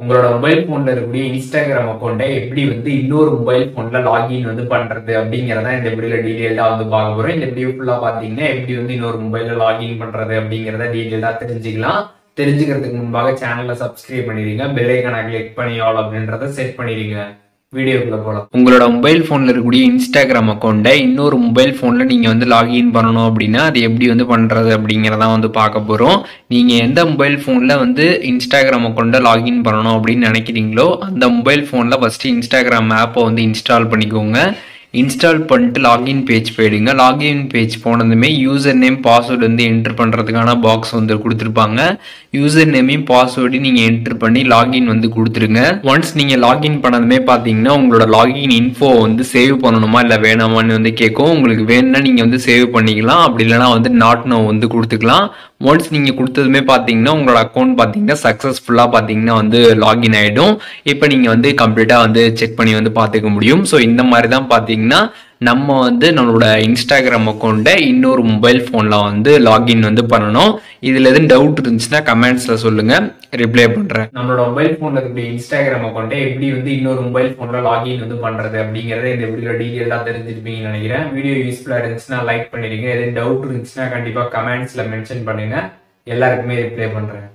உங்களோட மொபைல் போன்ல இருக்கக்கூடிய இன்ஸ்டாகிராம் அக்கௌண்ட்டை எப்படி இன்னொரு மொபைல் போன்ல லாகின் பண்றது அப்படிங்கறத இந்த வீடியோல டீடைல்டா பார்க்க போறோம். இந்த வீடியோ ஃபுல்லா பாத்தீங்கன்னா எப்படி இன்னொரு மொபைல்ல லாகின் பண்றது அப்படிங்கறத டீடைல்டா தெரிஞ்சுக்கலாம். தெரிஞ்சுக்கிறதுக்கு முன்பாக சேனலை சப்ஸ்கிரைப் பண்ணிடுங்க, பெல் ஐகானை கிளிக் பண்ணி ஆல் அப்படின்றத செட் பண்ணிடுங்க. வீடியோக்குள்ள போலாம். உங்களோட மொபைல் போன்ல இருக்கக்கூடிய இன்ஸ்டாகிராம் அக்கௌண்ட்டை இன்னொரு மொபைல் போன்ல நீங்க லாகின் பண்ணணும் அப்படின்னா அது எப்படி பண்றது அப்படிங்கறத பார்க்க போறோம். நீங்க எந்த மொபைல் போன்ல இன்ஸ்டாகிராம் அக்கௌண்ட்டை லாகின் பண்ணணும் அப்படின்னு நினைக்கிறீங்களோ அந்த மொபைல் போன்ல ஃபர்ஸ்ட் இன்ஸ்டாகிராம் ஆப்பை இன்ஸ்டால் பண்ணிக்கோங்க. இன்ஸ்டால் பண்ணிட்டு லாகின் பேஜ் போயிடுங்க. லாகின் பேஜ் போனதுமே யூசர் நேம் பாஸ்வேர்டு என்டர் பண்ணுறதுக்கான பாக்ஸ் கொடுத்துருப்பாங்க. யூசர் நேமையும் பாஸ்வேர்டு நீங்கள் என்டர் பண்ணி லாகின் கொடுத்துருங்க. ஒன்ஸ் நீங்கள் லாகின் பண்ணதுமே பார்த்தீங்கன்னா உங்களோட லாகின் இன்ஃபோ சேவ் பண்ணணுமா இல்லை வேணாமான்னு கேட்கும். உங்களுக்கு வேணும்னா நீங்கள் சேவ் பண்ணிக்கலாம், அப்படி இல்லைனா நாட் நோ கொடுத்துக்கலாம். ஒன்ஸ் நீங்கள் கொடுத்ததுமே பார்த்தீங்கன்னா உங்களோட அக்கௌண்ட் பார்த்தீங்கன்னா சக்ஸஸ்ஃபுல்லாக பார்த்தீங்கன்னா லாகின் ஆகிடும். இப்போ நீங்கள் கம்ப்ளீட்டாக செக் பண்ணி பார்த்துக்க முடியும். ஸோ இந்த மாதிரி தான் பார்த்தீங்கன்னா நம்ம நம்மளோட இன்ஸ்டாகிராம் அக்கௌண்ட்டை இன்னொரு மொபைல் ஃபோனில் லாகின் பண்ணணும். இதில் எதுவும் டவுட் இருந்துச்சுன்னா கமெண்ட்ஸில் சொல்லுங்கள், ரிப்ளை பண்ணுறேன். நம்மளோட மொபைல் ஃபோனில் இருக்கக்கூடிய இன்ஸ்டாகிராம் அக்கௌண்ட்டை எப்படி இன்னொரு மொபைல் ஃபோனில் லாகின் பண்ணுறது அப்படிங்கிறத இந்த வீடியோ டீட்டெயிலாக தெரிஞ்சிருப்பீங்கன்னு நினைக்கிறேன். வீடியோ யூஸ்ஃபுல்லாக இருந்துச்சுன்னா லைக் பண்ணிடுங்க. எதுவும் டவுட் இருந்துச்சுன்னா கண்டிப்பாக கமெண்ட்ஸில் மென்ஷன் பண்ணுங்கள், எல்லாருக்குமே ரிப்ளை பண்ணுறேன்.